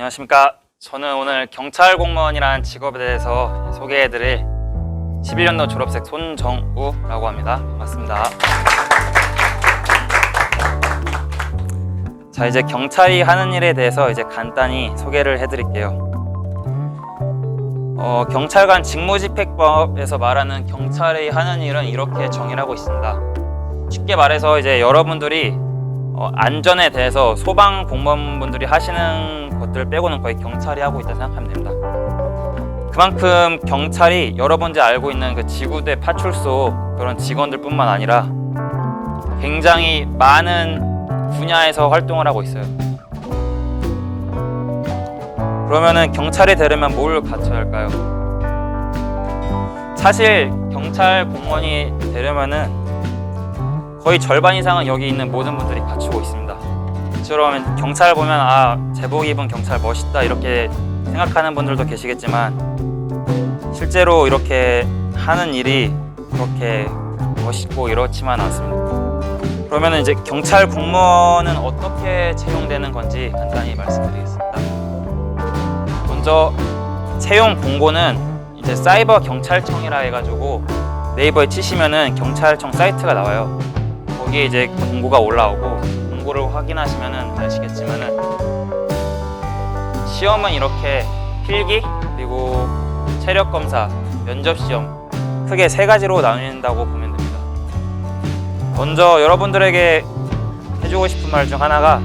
안녕하십니까. 저는 오늘 경찰 공무원이라는 직업에 대해서 소개해드릴 11년도 졸업생 손정우라고 합니다. 반갑습니다. 자, 이제 경찰이 하는 일에 대해서 이제 간단히 소개를 해드릴게요. 경찰관 직무집행법에서 말하는 경찰이 하는 일은 이렇게 정의를 하고 있습니다. 쉽게 말해서 이제 여러분들이 안전에 대해서 소방 공무원분들이 하시는 것들을 빼고는 거의 경찰이 하고 있다 생각하면 됩니다. 그만큼 경찰이 여러분들이 알고 있는 그 지구대 파출소 그런 직원들뿐만 아니라 굉장히 많은 분야에서 활동을 하고 있어요. 그러면은 경찰이 되려면 뭘 갖춰야 할까요? 사실 경찰 공무원이 되려면은 거의 절반 이상은 여기 있는 모든 분들이 갖추고 있습니다. 그러면 경찰 보면 제복 입은 경찰 멋있다 이렇게 생각하는 분들도 계시겠지만 실제로 이렇게 하는 일이 그렇게 멋있고 이렇지만 않습니다. 그러면 이제 경찰 공무원은 어떻게 채용되는 건지 간단히 말씀드리겠습니다. 먼저 채용 공고는 이제 사이버 경찰청이라 해가지고 네이버에 치시면은 경찰청 사이트가 나와요. 거기에 이제 공고가 올라오고 공고를 확인하시면은 아시겠지만은 시험은 이렇게 필기 그리고 체력 검사, 면접 시험 크게 세 가지로 나뉜다고 보면 됩니다. 먼저 여러분들에게 해주고 싶은 말 중 하나가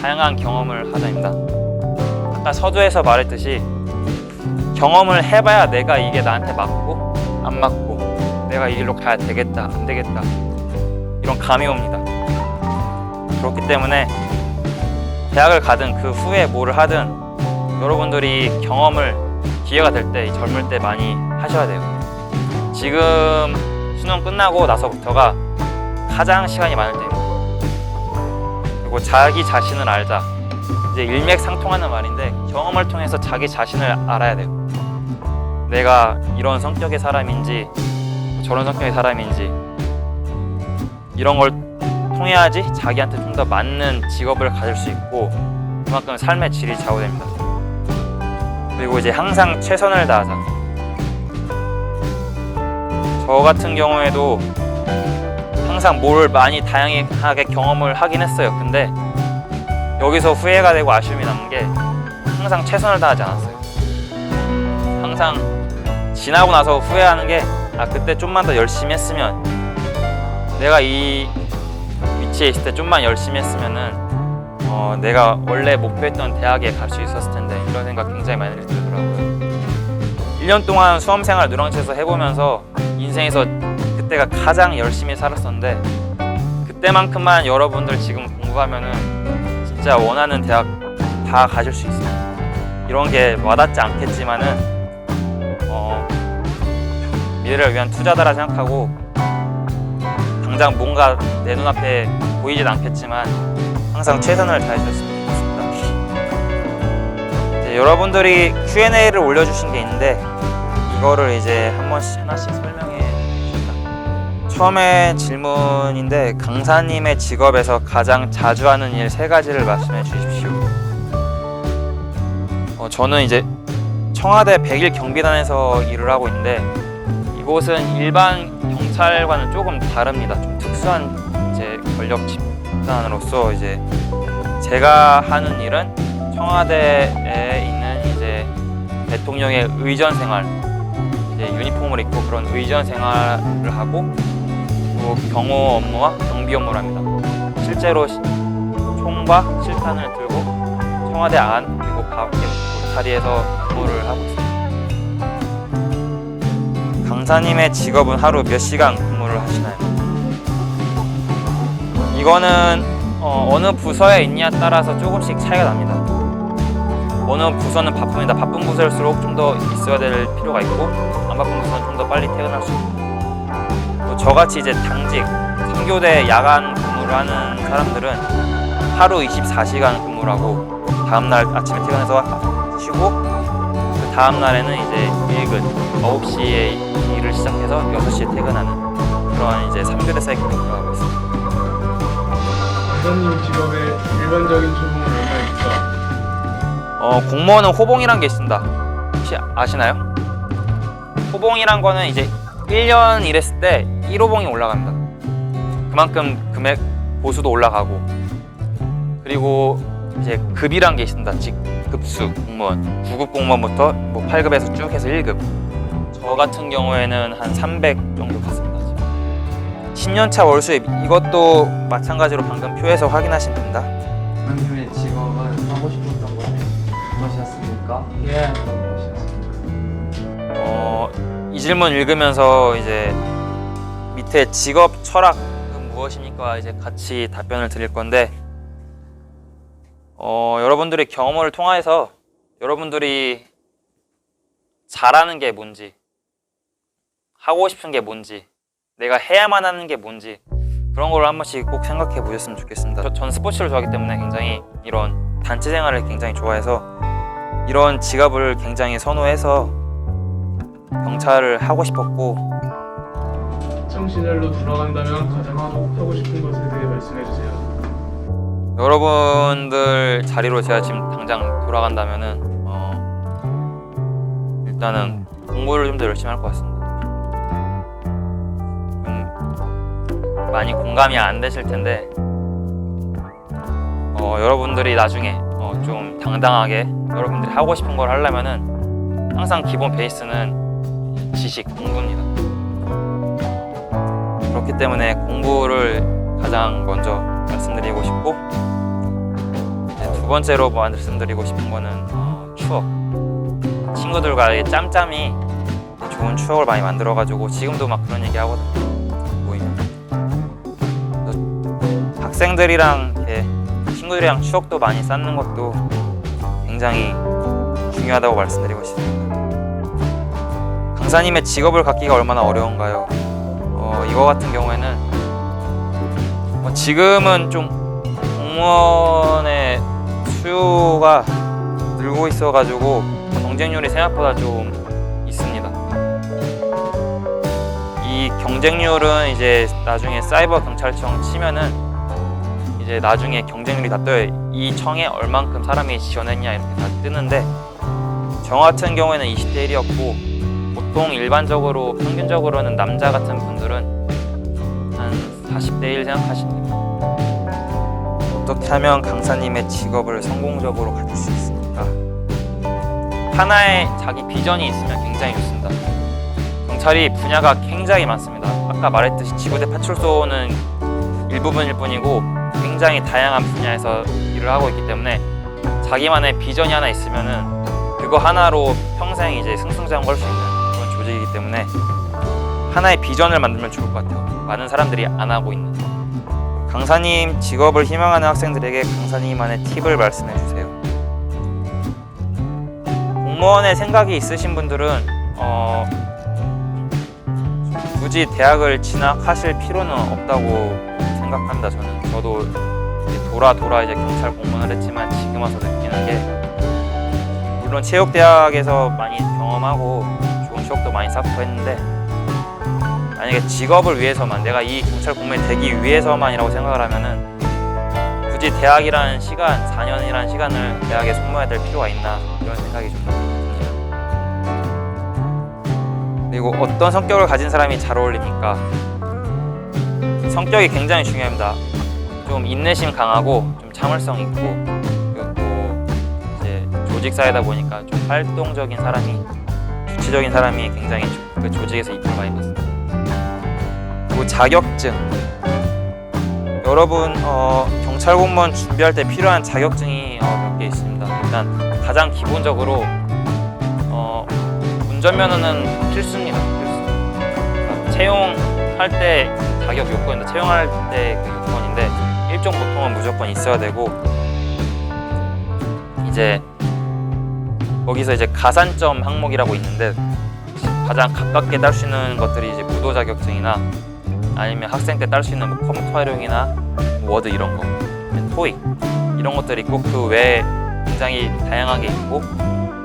다양한 경험을 하자입니다. 아까 서두에서 말했듯이 경험을 해봐야 내가 이게 나한테 맞고 안 맞고 내가 이 길로 가야 되겠다 안 되겠다 이런 감이 옵니다. 그렇기 때문에 대학을 가든 그 후에 뭐를 하든 여러분들이 경험을 기회가 될 때 젊을 때 많이 하셔야 돼요. 지금 수능 끝나고 나서부터가 가장 시간이 많을 때입니다. 그리고 자기 자신을 알자. 이제 일맥상통하는 말인데 경험을 통해서 자기 자신을 알아야 돼요. 내가 이런 성격의 사람인지 저런 성격의 사람인지 이런 걸 통해야지 자기한테 좀 더 맞는 직업을 가질 수 있고 그만큼 삶의 질이 좌우됩니다. 그리고 이제 항상 최선을 다하자. 저 같은 경우에도 항상 뭘 많이 다양하게 경험을 하긴 했어요. 근데 여기서 후회가 되고 아쉬움이 남는 게 항상 최선을 다하지 않았어요. 항상 지나고 나서 후회하는 게 그때 좀만 더 열심히 했으면 내가 이 위치에 있을 때 좀만 열심히 했으면은 내가 원래 목표했던 대학에 갈 수 있었을 텐데 이런 생각 굉장히 많이 들더라고요. 1년 동안 수험생활 누렁치에서 해보면서 인생에서 그때가 가장 열심히 살았었는데 그때만큼만 여러분들 지금 공부하면은 진짜 원하는 대학 다 가실 수 있어요. 이런 게 와닿지 않겠지만은 미래를 위한 투자다라 생각하고 당장 뭔가 내 눈앞에 보이진 않겠지만 항상 최선을 다해주셨으면 좋겠습니다. 이제 여러분들이 Q&A를 올려주신 게 있는데 이거를 이제 한 번씩 하나씩 설명해 주셨다. 처음에 질문인데 강사님의 직업에서 가장 자주 하는 일 3가지를 말씀해 주십시오. 저는 이제 청와대 101 경비단에서 일을 하고 있는데 이곳은 일반 경찰과는 조금 다릅니다. 좀 특수한 이제 권력 집단으로서 이제 제가 하는 일은 청와대에 있는 이제 대통령의 의전 생활, 이제 유니폼을 입고 그런 의전 생활을 하고 그리고 경호 업무와 경비 업무를 합니다. 실제로 총과 실탄을 들고 청와대 안 그리고 밖에 울타리에서 근무를 하고 있습니다. 강사님의 직업은 하루 몇 시간 근무를 하시나요? 이거는 어느 부서에 있냐에 따라서 조금씩 차이가 납니다. 어느 부서는 바쁩니다. 바쁜 부서일수록 좀 더 있어야 될 필요가 있고 안 바쁜 부서는 좀 더 빨리 퇴근할 수 있고 저같이 이제 당직, 3교대 야간 근무를 하는 사람들은 하루 24시간 근무를 하고 다음날 아침에 퇴근해서 쉬고 그 다음날에는 이제 일근 9시에 일을 시작해서 6시에 퇴근하는 그런 이제 3교대 사이클로 돌아가고 있습니다. 강사님 직업의 일반적인 조문은 얼마나 있죠? 공무원은 호봉이란 게 있습니다. 혹시 아시나요? 호봉이란 거는 이제 1년 일했을 때 1호봉이 올라갑니다. 그만큼 금액 보수도 올라가고, 그리고 이제 급이란 게 있습니다. 급수 공무원, 9급 공무원부터 뭐 8급에서 쭉 해서 1급. 저 같은 경우에는 한 300 정도 갔습니다. 10년차 월 수입, 이것도 마찬가지로 방금 표에서 확인하시면 됩니다. 선생님의 직업은 하고 싶었던 것이었습니까? 예. 어떤 것이었습니까? 이 질문 읽으면서 이제 밑에 직업 철학은 무엇입니까? 이제 같이 답변을 드릴 건데, 여러분들의 경험을 통해서 여러분들이 잘하는 게 뭔지, 하고 싶은 게 뭔지, 내가 해야만 하는 게 뭔지, 그런 걸 한 번씩 꼭 생각해 보셨으면 좋겠습니다. 전 스포츠를 좋아하기 때문에 굉장히 이런 단체 생활을 굉장히 좋아해서 이런 직업을 굉장히 선호해서 경찰을 하고 싶었고, 학창 시절로 돌아간다면 가장 하고 싶은 것에 대해 말씀해 주세요. 여러분들 자리로 제가 지금 당장 돌아간다면은 일단은 공부를 좀 더 열심히 할 것 같습니다. 좀 많이 공감이 안 되실 텐데, 여러분들이 나중에 좀 당당하게 여러분들이 하고 싶은 걸 하려면은 항상 기본 베이스는 지식, 공부입니다. 그렇기 때문에 공부를 가장 먼저 말씀드리고 싶고, 이제 두 번째로 말씀드리고 싶은 거는 추억. 친구들과의 짬짬이 좋은 추억을 많이 만들어가지고 지금도 막 그런 얘기 하거든요. 모이면 학생들이랑 이렇게 친구들이랑 추억도 많이 쌓는 것도 굉장히 중요하다고 말씀드리고 싶습니다. 강사님의 직업을 갖기가 얼마나 어려운가요? 이거 같은 경우에는 지금은 좀 공무원의 수요가 늘고 있어가지고 경쟁률이 생각보다 좀 있습니다. 이 경쟁률은 이제 나중에 사이버 경찰청 치면은 이제 나중에 경쟁률이 다 떠요. 이 청에 얼만큼 사람이 지원했냐 이렇게 다 뜨는데, 저 같은 경우에는 20대 1이었고 보통 일반적으로 평균적으로는 남자 같은 분들은 한 40대 1 생각하시면 됩니다. 어떻게 하면 강사님의 직업을 성공적으로 가질 수 있습니까? 하나의 자기 비전이 있으면 굉장히 좋습니다. 경찰이 분야가 굉장히 많습니다. 아까 말했듯이 지구대 파출소는 일부분일 뿐이고 굉장히 다양한 분야에서 일을 하고 있기 때문에 자기만의 비전이 하나 있으면은 그거 하나로 평생 이제 승승장구할 수 있는 그런 조직이기 때문에 하나의 비전을 만들면 좋을 것 같아요. 많은 사람들이 안 하고 있는. 강사님 직업을 희망하는 학생들에게 강사님만의 팁을 말씀해 주세요. 공무원의 생각이 있으신 분들은 굳이 대학을 진학하실 필요는 없다고 생각합니다. 저도 돌아 이제 경찰 공무원을 했지만 지금 와서 느끼는 게, 물론 체육대학에서 많이 경험하고 좋은 추억도 많이 쌓고 했는데, 만약에 직업을 위해서만, 내가 이 경찰 공무원이 되기 위해서만이라고 생각을 하면은 굳이 대학이라는 시간, 4년이라는 시간을 대학에 소모해야 될 필요가 있나, 이런 생각이 좀 듭니다. 그리고 어떤 성격을 가진 사람이 잘 어울립니까? 성격이 굉장히 중요합니다. 좀 인내심 강하고 좀 참을성 있고, 그리고 또 이제 조직사회다 보니까 좀 활동적인 사람이, 주체적인 사람이 굉장히 그 조직에서 이쁨 많이 받습니다. 그리고 자격증. 여러분 경찰 공무원 준비할 때 필요한 자격증이 몇 개 있습니다. 일단 가장 기본적으로 운전면허는 필수입니다. 필수. 채용할 때 자격 요건인데, 채용할 때 그 요건인데 일종 보통은 무조건 있어야 되고, 이제 거기서 이제 가산점 항목이라고 있는데 가장 가깝게 딸 수 있는 것들이 이제 무도 자격증이나 아니면 학생 때 딸 수 있는 뭐 컴퓨터 활용이나 워드 이런 거, 토익 이런 것들이 있고, 그 외에 굉장히 다양하게 있고,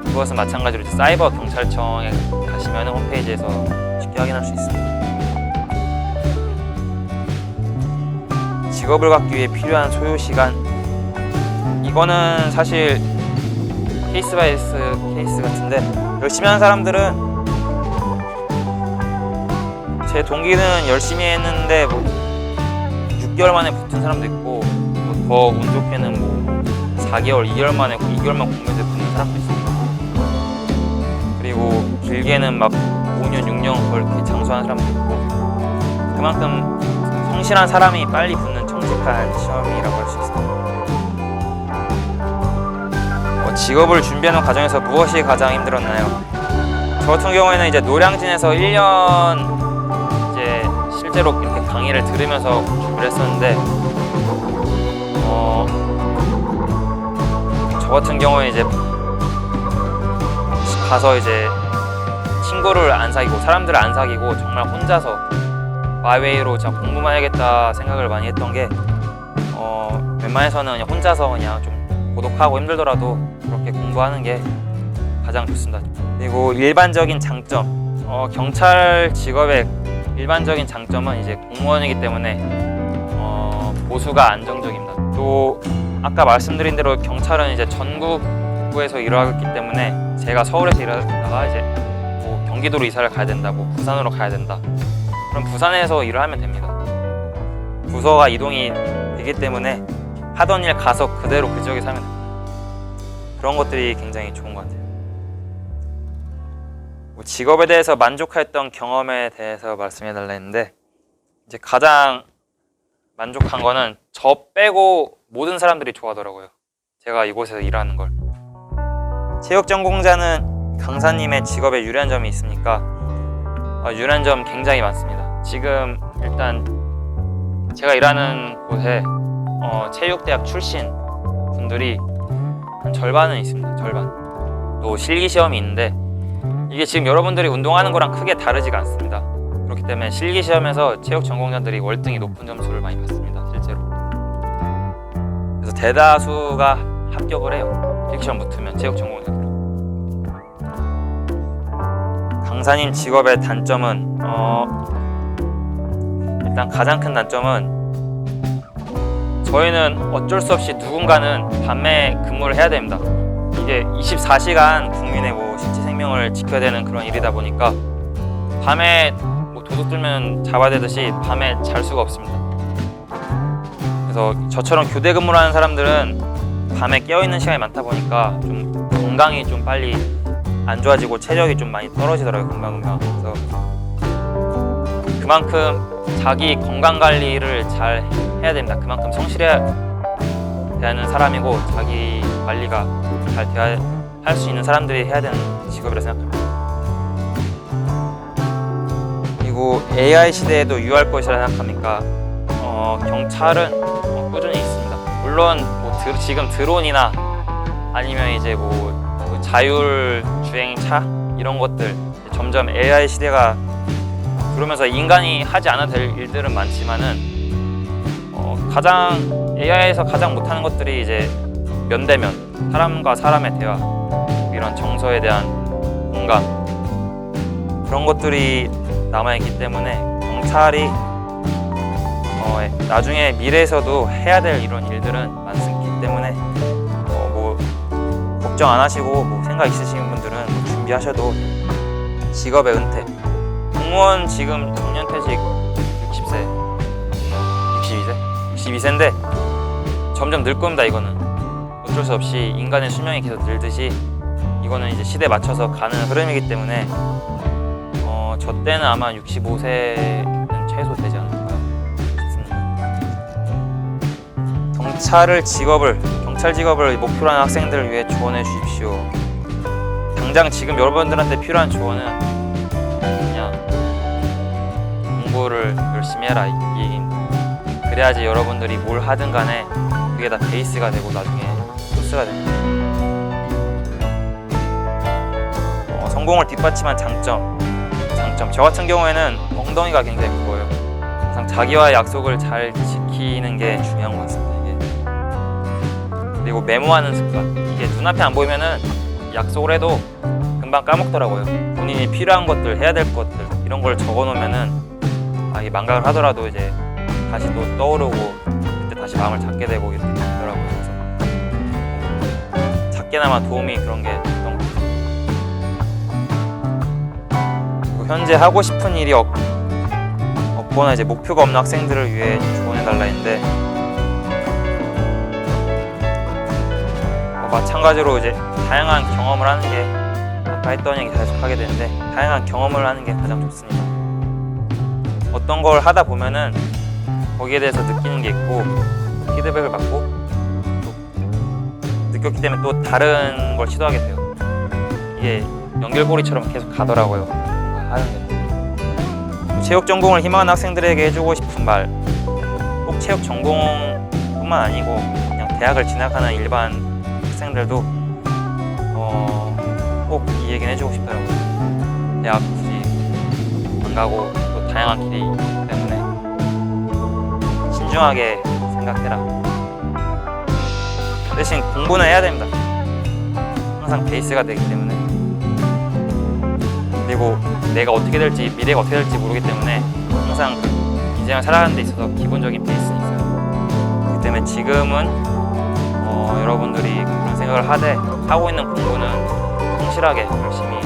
그것은 마찬가지로 이제 사이버 경찰청에 가시면 홈페이지에서 쉽게 확인할 수 있습니다. 직업을 갖기 위해 필요한 소요 시간, 이거는 사실 케이스 바이 케이스 같은데, 열심히 하는 사람들은, 제 동기는 열심히 했는데 뭐 6개월 만에 붙은 사람도 있고, 더 운 좋게는 뭐 4개월, 2개월만 공부해서 붙는 사람도 있습니다. 그리고 길게는 막 5년, 6년 그렇게 장수하는 사람도 있고, 그만큼 성실한 사람이 빨리 붙는 정직한 시험이라고 할 수 있습니다. 직업을 준비하는 과정에서 무엇이 가장 힘들었나요? 저 같은 경우에는 이제 노량진에서 1년 이제 실제로 이렇게 강의를 들으면서 준비를 했었는데, 저 같은 경우에 이제 가서 이제 친구를 안 사귀고 사람들을 안 사귀고 정말 혼자서 마이웨이로 진짜 공부만 해야겠다 생각을 많이 했던 게, 웬만해서는 그냥 혼자서 그냥 좀 고독하고 힘들더라도 그렇게 공부하는 게 가장 좋습니다. 그리고 일반적인 장점, 경찰 직업의 일반적인 장점은 이제 공무원이기 때문에 보수가 안정적입니다. 또 아까 말씀드린 대로 경찰은 이제 전국구에서 일하기 때문에, 제가 서울에서 일하다가 이제 뭐 경기도로 이사를 가야 된다, 뭐 부산으로 가야 된다, 그럼 부산에서 일을 하면 됩니다. 부서가 이동이 되기 때문에 하던 일 가서 그대로 그 지역에 살면 됩니다. 그런 것들이 굉장히 좋은 것 같아요. 뭐 직업에 대해서 만족했던 경험에 대해서 말씀해 달라 했는데, 이제 가장 만족한 거는 저 빼고 모든 사람들이 좋아하더라고요. 제가 이곳에서 일하는 걸. 체육전공자는 강사님의 직업에 유리한 점이 있습니까? 유리한 점 굉장히 많습니다. 지금 일단 제가 일하는 곳에 체육대학 출신 분들이 한 절반은 있습니다. 절반. 또 실기시험이 있는데, 이게 지금 여러분들이 운동하는 거랑 크게 다르지가 않습니다. 그렇기 때문에 실기시험에서 체육 전공자들이 월등히 높은 점수를 많이 받습니다. 실제로. 그래서 대다수가 합격을 해요. 실기시험 붙으면 체육 전공자들은. 강사님 직업의 단점은 일단 가장 큰 단점은, 저희는 어쩔 수 없이 누군가는 밤에 근무를 해야 됩니다. 이게 24시간 국민의 뭐 신체 생명을 지켜야 되는 그런 일이다 보니까, 밤에 뭐 도둑 들면 잡아야 되듯이 밤에 잘 수가 없습니다. 그래서 저처럼 교대 근무를 하는 사람들은 밤에 깨어있는 시간이 많다 보니까 좀 건강이 좀 빨리 안 좋아지고 체력이 좀 많이 떨어지더라고요, 금방금방. 그래서 그만큼 자기 건강 관리를 잘 해야 됩니다. 그만큼 성실해야 되는 사람이고, 자기 관리가 잘 할 수 있는 사람들이 해야 되는 직업이라 생각합니다. 그리고 AI 시대에도 유효할 것이라 생각합니까? 경찰은 꾸준히 있습니다. 물론 뭐 지금 드론이나 아니면 이제 뭐 자율 주행차 이런 것들, 점점 AI 시대가 그러면서 인간이 하지 않아도 될 일들은 많지만은, AI에서 가장 못하는 것들이 이제 면대면, 사람과 사람의 대화, 이런 정서에 대한 공감, 그런 것들이 남아있기 때문에 경찰이 나중에 미래에서도 해야 될 이런 일들은 많기 때문에 뭐 걱정 안 하시고 뭐 생각 있으신 분들은 준비하셔도 직업의 은퇴. 공무원 지금 정년퇴직 60세, 62세인데 점점 늘 겁니다. 이거는 어쩔 수 없이 인간의 수명이 계속 늘듯이 이거는 이제 시대에 맞춰서 가는 흐름이기 때문에 저 때는 아마 65세는 최소 되지 않을까 싶습니다. 경찰 직업을 목표로 하는 학생들을 위해 조언해 주십시오. 당장 지금 여러분들한테 필요한 조언은 그냥 공부를 열심히 해라, 이 얘기입니다. 그래야지 여러분들이 뭘 하든 간에 그게 다 베이스가 되고 나중에 소스가 됩니다. 성공을 뒷받침한 장점. 저 같은 경우에는 엉덩이가 굉장히 무거워요. 항상 자기와의 약속을 잘 지키는 게 중요한 것 같습니다. 이게. 그리고 메모하는 습관. 이게 눈앞에 안 보이면은 약속을 해도 금방 까먹더라고요. 본인이 필요한 것들, 해야 될 것들 이런 걸 적어놓으면은 이게 망각을 하더라도 이제 다시 또 떠오르고 그때 다시 마음을 잡게 되고 이렇게 되더라고요. 그래서 작게나마 도움이 그런 게 됐던 것 같아요. 그리고 현재 하고 싶은 일이 없거나 이제 목표가 없는 학생들을 위해 조언해달라 했는데 마찬가지로 이제 다양한 경험을 하는 게 아까 했던 얘기 계속 하게 되는데 다양한 경험을 하는 게 가장 좋습니다. 어떤 걸 하다 보면은 거기에 대해서 느끼는 게 있고 피드백을 받고 또 느꼈기 때문에 또 다른 걸 시도하게 돼요. 이게 연결고리처럼 계속 가더라고요. 하는 게. 체육 전공을 희망하는 학생들에게 해주고 싶은 말, 꼭 체육 전공뿐만 아니고 그냥 대학을 진학하는 일반 학생들도 꼭 이 얘기는 해주고 싶더라고요. 대학 굳이 안 가고 또 다양한 길이 있기 때문에 신중하게 생각해라. 대신 공부는 해야 됩니다. 항상 베이스가 되기 때문에. 그리고 내가 어떻게 될지, 미래가 어떻게 될지 모르기 때문에 항상 인생을 살아가는 데 있어서 기본적인 베이스는 있어요. 그렇기 때문에 지금은 여러분들이 그런 생각을 하고 있는 공부는 성실하게 열심히